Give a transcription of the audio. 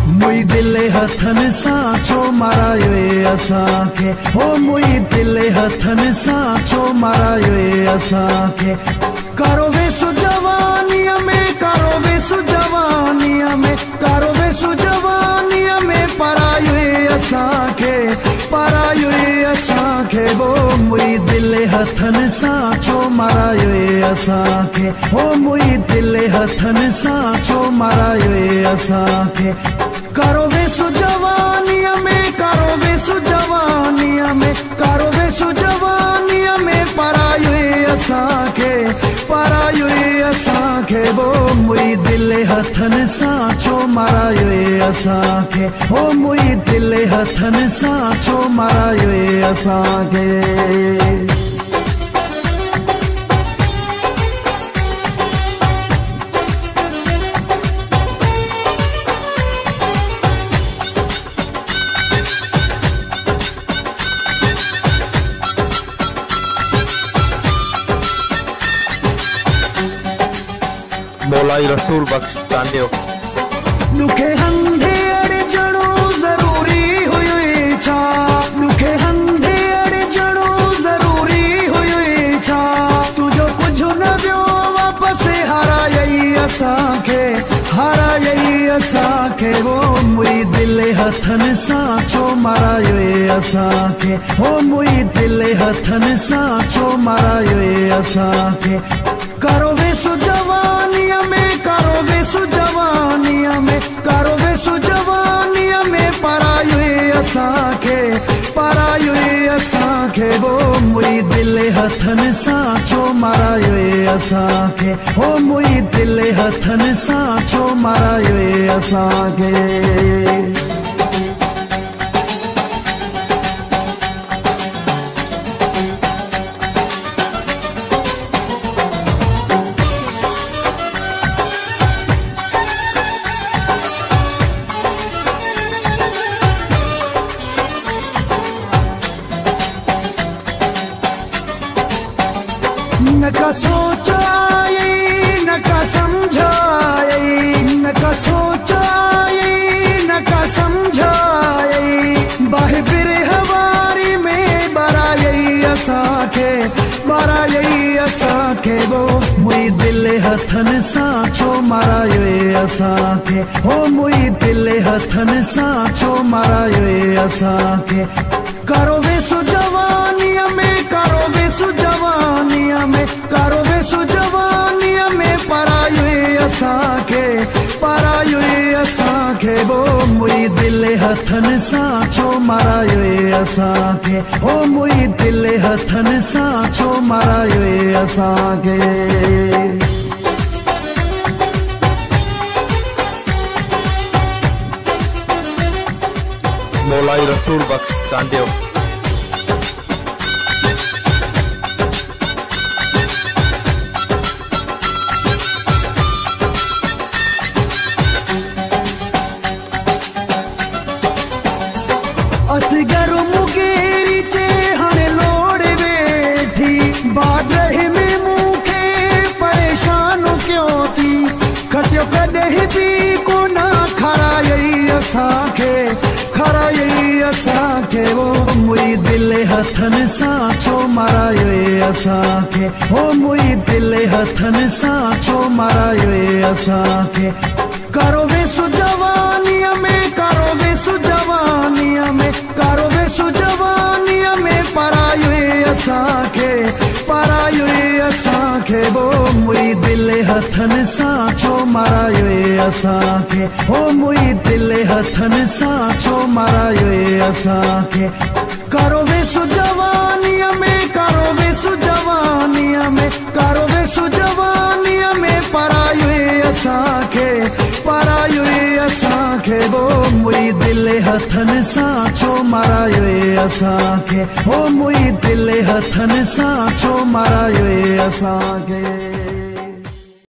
मुई दिल हथन साचो मारायो असांखे हो मुई दिल हथन साचो मारायो असांखे करो वेसु जवानीअ में करो वेसु जवानीअ में करो वेसु जवानीअ में परायो असांखे वो मुई दिल हथन साचो मारायो असांखे हो मुई दिल हथन साचो मारायो असांखे करो वेसु जवानीअ में करो वेसु जवानीअ में करो वेसु जवानीअ में परायो असांखे वो मुई दिल हथन साचो मारायो असांखे हो मुई दिल हथन साचो मारायो असांखे मौलाई रसूल बख्श चांडियो नुखे हंधे अड़े जणो जरूरी हुई छा नुखे हंधे अड़े जणो जरूरी हुई छा तुझो कुछ न वियो वापस हारायई असांखे वो मुई दिल हथन साचो मारायो असांखे हो मुई दिल हथन साचो मारायो असांखे करो वेसु जवानीअ में करो वेसु जवानीअ में करो वेसु जवानीअ में परायो असांखे वो मुई दिल हथन साचो मारायो असांखे हो मुई दिल हथन साचो मारायो असांखे न का सोचाई न का समझाई न का सोचाई न का समझाई बाहे बिरे हवारी में बरायई असांखे वो मुई दिल हथन साचो मारायो असांखे हो मुई दिल हथन साचो मारायो असांखे करो वेसु जवानीअ में करो वेसु जवानीअ में करो वेसु जवानीअ में परायो असांखे वो मुई दिल हथन साचो मारायो असांखे हो मुई दिल हथन साचो मारायो असांखे मौलाई रसूल बख्श चांडियो असगर मुगेरी चे हाणे लोड़ वेठी बादह में मुखे परेशान क्यों थी खटियो कॾहिं बि कोन खारायई असांखे वो मुई दिल हथन साचो मारायो असांखे हो मुई दिल हथन साचो मारायो असांखे करो वेसु जवानीअ में करो वेसु जवानीअ में करो वेसु जवानीअ में परायो असांखे वो मुई दिल हथन साचो मारायो असांखे हो मुई दिल हथन साचो मारायो असांखे करो वेसु जवानीअ में करो वेसु जवानीअ में करो वेसु जवानीअ में परायो असांखे वो मुई दिल हथन साचो मारायो असांखे हो मुई दिल हथन साचो मारायो असांखे।